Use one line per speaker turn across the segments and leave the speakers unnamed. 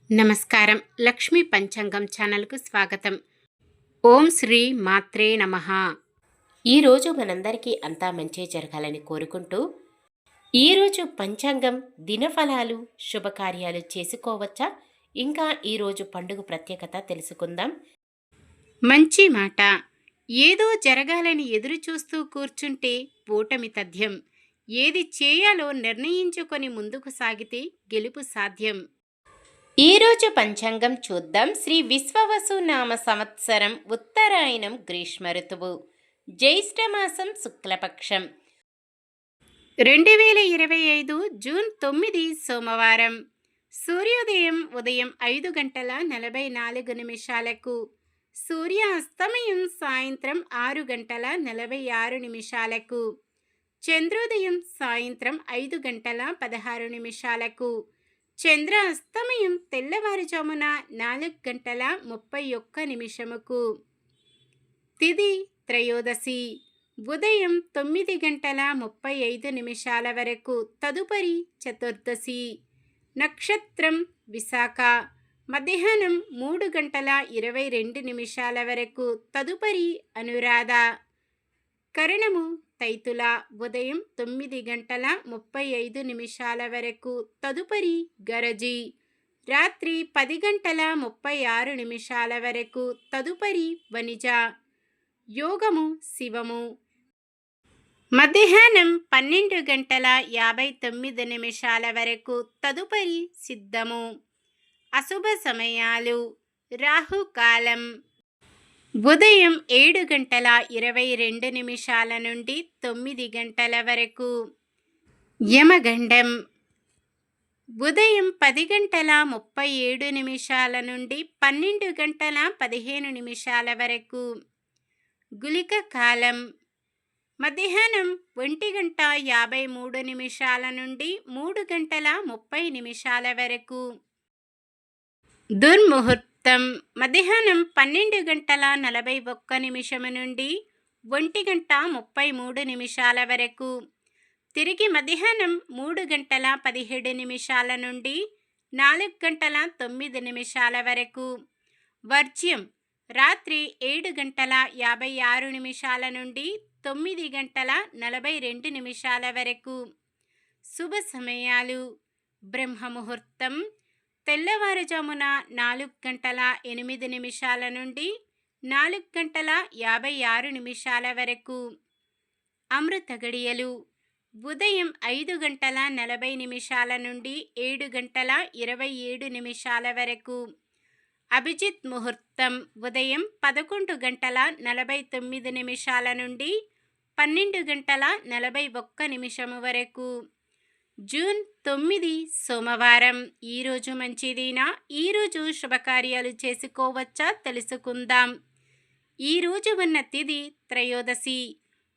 నమస్కారం. లక్ష్మీ పంచాంగం ఛానల్కు స్వాగతం. ఓం శ్రీ మాత్రే నమః.
ఈరోజు మనందరికీ అంతా మంచి జరగాలని కోరుకుంటూ, ఈరోజు పంచాంగం దినఫలాలు శుభకార్యాలు చేసుకోవచ్చా, ఇంకా ఈరోజు పండుగ ప్రత్యేకత తెలుసుకుందాం.
మంచి మాట. ఏదో జరగాలని ఎదురు చూస్తూ కూర్చుంటే ఓటమి తథ్యం. ఏది చేయాలో నిర్ణయించుకొని ముందుకు సాగితే గెలుపు సాధ్యం.
ఈరోజు పంచాంగం చూద్దాం. శ్రీ విశ్వవసు నామ సంవత్సరం ఉత్తరాయణం గ్రీష్మ ఋతువు, జ్యేష్ఠమాసం శుక్లపక్షం,
2025 జూన్ 9 సోమవారం. సూర్యోదయం ఉదయం 5:44 సూర్యాస్తమయం సాయంత్రం 6:46 చంద్రోదయం సాయంత్రం 5:16 చంద్రాస్తమయం తెల్లవారుజామున 4:31 తిథి త్రయోదశి ఉదయం 9:35 వరకు, తదుపరి చతుర్దశి. నక్షత్రం విశాఖ మధ్యాహ్నం 3:22 వరకు, తదుపరి అనురాధ. కరణము తైతుల ఉదయం 9:35 వరకు, తదుపరి గరజి. రాత్రి 10:36 వరకు, తదుపరి వనిజ. యోగము శివము మధ్యాహ్నం 12:59 వరకు, తదుపరి సిద్ధము. అశుభ సమయాలు: రాహుకాలం ఉదయం 7:22 నుండి 9 వరకు. యమగండం ఉదయం 10:37 నుండి 12:15 వరకు. గుళిక కాలం మధ్యాహ్నం 1:53 నుండి 3:30 వరకు. దుర్ముహూర్తం మధ్యాహ్నం 12:41 నుండి 1:33 వరకు. తిరిగి మధ్యాహ్నం 3:17 నుండి 4:09 వరకు. వర్జ్యం రాత్రి 7:56 నుండి 9:42 వరకు. శుభ సమయాలు: బ్రహ్మముహూర్తం తెల్లవారుజామున 4:08 నుండి 4:56 వరకు. అమృత గడియలు ఉదయం 5:40 నుండి 7:27 వరకు. అభిజిత్ ముహూర్తం ఉదయం 11:49 నుండి 12:41 వరకు. జూన్ 9 సోమవారం. ఈరోజు మంచిదేనా? ఈరోజు శుభకార్యాలు చేసుకోవచ్చా తెలుసుకుందాం. ఈరోజు ఉన్న తిథి త్రయోదశి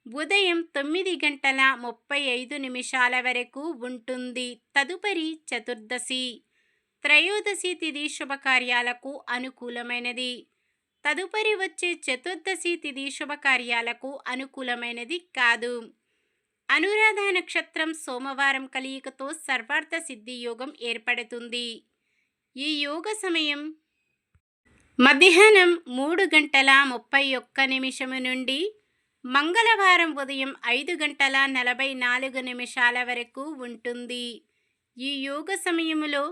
ఉదయం 9:35 వరకు ఉంటుంది, తదుపరి చతుర్దశి. త్రయోదశి తిథి శుభకార్యాలకు అనుకూలమైనది. తదుపరి వచ్చే చతుర్దశి తిథి శుభకార్యాలకు అనుకూలమైనది కాదు. అనురాధ నక్షత్రం సోమవారం కలియికతో సర్వార్థ సిద్ధి యోగం ఏర్పడుతుంది. ఈ యోగ సమయం మధ్యాహ్నం 3:31 నుండి మంగళవారం ఉదయం 5:44 వరకు ఉంటుంది. ఈ యోగ సమయంలో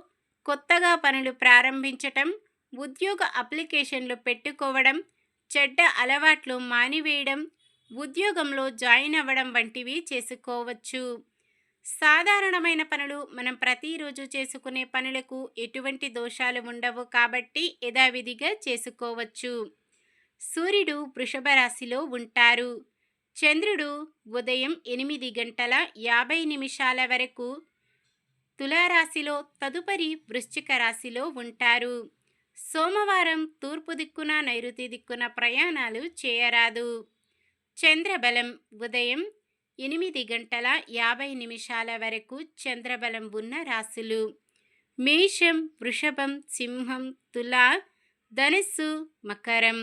కొత్తగా పనులు ప్రారంభించటం, ఉద్యోగ అప్లికేషన్లు పెట్టుకోవడం, చెడ్డ అలవాట్లు మానివేయడం, ఉద్యోగంలో జాయిన్ అవ్వడం వంటివి చేసుకోవచ్చు. సాధారణమైన పనులు మనం ప్రతిరోజు చేసుకునే పనులకు ఎటువంటి దోషాలు ఉండవు కాబట్టి యథావిధిగా చేసుకోవచ్చు. సూర్యుడు వృషభ రాశిలో ఉంటారు. చంద్రుడు ఉదయం 8:50 వరకు తులారాశిలో, తదుపరి వృశ్చిక రాశిలో ఉంటారు. సోమవారం తూర్పు దిక్కున నైరుతి దిక్కున ప్రయాణాలు చేయరాదు. చంద్రబలం ఉదయం 8:50 వరకు చంద్రబలం ఉన్న రాశులు: మేషం, వృషభం, సింహం, తుల, ధనుస్సు, మకరం.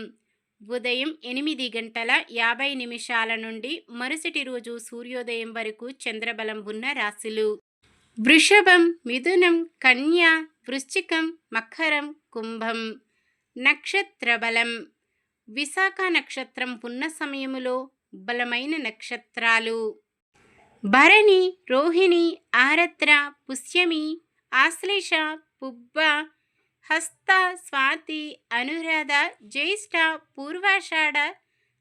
ఉదయం 8:50 నుండి మరుసటి రోజు సూర్యోదయం వరకు చంద్రబలం ఉన్న రాశులు: వృషభం, మిథునం, కన్య, వృశ్చికం, మకరం, కుంభం. నక్షత్ర బలం. విశాఖ నక్షత్రం ఉన్న సమయములో బలమైన నక్షత్రాలు. భరణి, రోహిణి, ఆరత్ర, పుష్యమి, ఆశ్లేష, పుబ్బ, హస్త, స్వాతి, అనురాధ, జ్యేష్ఠ, పూర్వాషాఢ,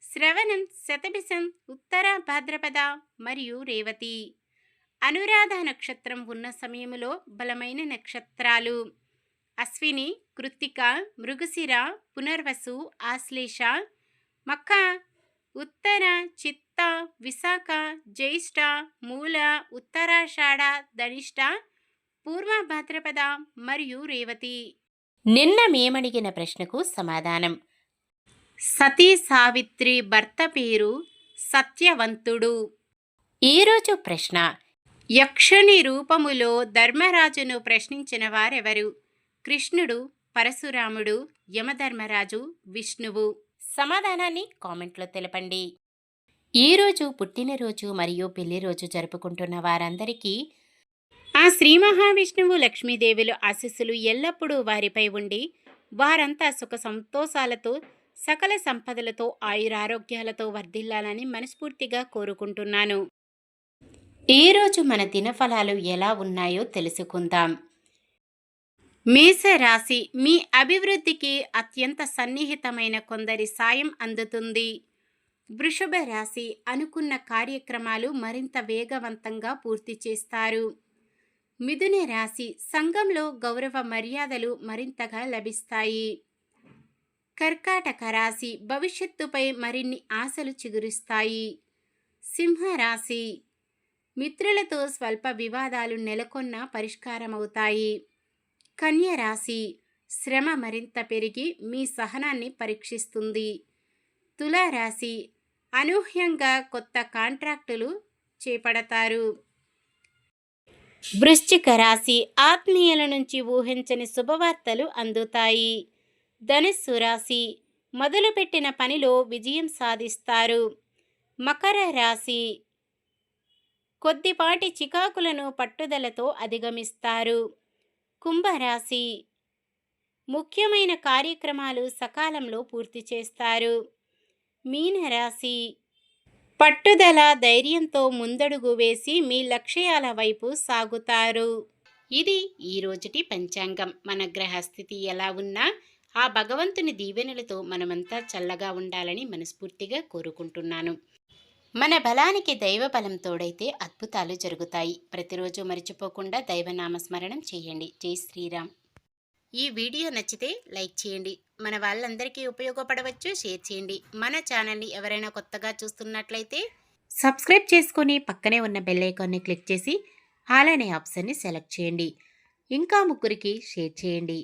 శ్రవణం, శతభిషం, ఉత్తర భాద్రపద మరియు రేవతి. అనురాధ నక్షత్రం ఉన్న సమయములో బలమైన నక్షత్రాలు. అశ్విని, కృత్తిక, మృగశిర, పునర్వసు, ఆశ్లేష, మఖ, ఉత్తర, చిత్త, విశాఖ, జ్యేష్ఠ, మూల, ఉత్తరాషాఢ, ధనిష్ట, పూర్వ భాద్రపద మరియు రేవతి.
నిన్న మేమడిగిన ప్రశ్నకు సమాధానం.
సతీ సావిత్రి భర్త పేరు సత్యవంతుడు.
ఈరోజు ప్రశ్న:
యక్షుని రూపములో ధర్మరాజును ప్రశ్నించిన వారెవరు? కృష్ణుడు, పరశురాముడు, యమధర్మరాజు, విష్ణువు.
సమాధానాన్ని కామెంట్లో తెలపండి. ఈరోజు పుట్టినరోజు మరియు పెళ్లిరోజు జరుపుకుంటున్న వారందరికీ
ఆ శ్రీ మహావిష్ణువు, లక్ష్మీదేవులు ఆశీస్సులు ఎల్లప్పుడూ వారిపై ఉండి వారంతా సుఖ సంతోషాలతో, సకల సంపదలతో, ఆయురారోగ్యాలతో వర్ధిల్లాలని మనస్ఫూర్తిగా కోరుకుంటున్నాను.
ఈరోజు మన దినఫలాలు ఎలా ఉన్నాయో తెలుసుకుందాం.
మేషరాశి. మీ అభివృద్ధికి అత్యంత సన్నిహితమైన కొందరి సాయం అందుతుంది. వృషభ రాశి. అనుకున్న కార్యక్రమాలు మరింత వేగవంతంగా పూర్తి చేస్తారు. మిథున రాశి. సంఘంలో గౌరవ మర్యాదలు మరింతగా లభిస్తాయి. కర్కాటక రాశి. భవిష్యత్తుపై మరిన్ని ఆశలు చిగురిస్తాయి. సింహరాశి. మిత్రులతో స్వల్ప వివాదాలు నెలకొన్న పరిష్కారమవుతాయి. కన్య రాశి. శ్రమ మరింత పెరిగి మీ సహనాన్ని పరీక్షిస్తుంది. తులారాశి. అనూహ్యంగా కొత్త కాంట్రాక్టులు చేపడతారు. వృశ్చిక రాశి. ఆత్మీయుల నుంచి ఊహించని శుభవార్తలు అందుతాయి. ధనుస్సు రాశి. మొదలుపెట్టిన పనిలో విజయం సాధిస్తారు. మకర రాశి. కొద్దిపాటి చికాకులను పట్టుదలతో అధిగమిస్తారు. కుంభరాశి. ముఖ్యమైన కార్యక్రమాలు సకాలంలో పూర్తి చేస్తారు. మీనరాశి. పట్టుదల, ధైర్యంతో ముందడుగు వేసి మీ లక్ష్యాల వైపు సాగుతారు. ఇది ఈ రోజుటి పంచాంగం. మన గ్రహస్థితి ఎలా ఉన్నా ఆ భగవంతుని దీవెనలతో మనమంతా చల్లగా ఉండాలని మనస్ఫూర్తిగా కోరుకుంటున్నాను. మన బలానికి దైవ బలం తోడైతే అద్భుతాలు జరుగుతాయి. ప్రతిరోజు మర్చిపోకుండా దైవనామస్మరణం చేయండి. జై శ్రీరామ్. ఈ వీడియో నచ్చితే లైక్ చేయండి. మన వాళ్ళందరికీ ఉపయోగపడవచ్చు, షేర్ చేయండి. మన ఛానల్ని ఎవరైనా కొత్తగా చూస్తున్నట్లయితే సబ్స్క్రైబ్ చేసుకొని పక్కనే ఉన్న బెల్ ఐకాన్ని క్లిక్ చేసి ఆల్ అనే ఆప్షన్ని సెలెక్ట్ చేయండి. ఇంకా ముగ్గురికి షేర్ చేయండి.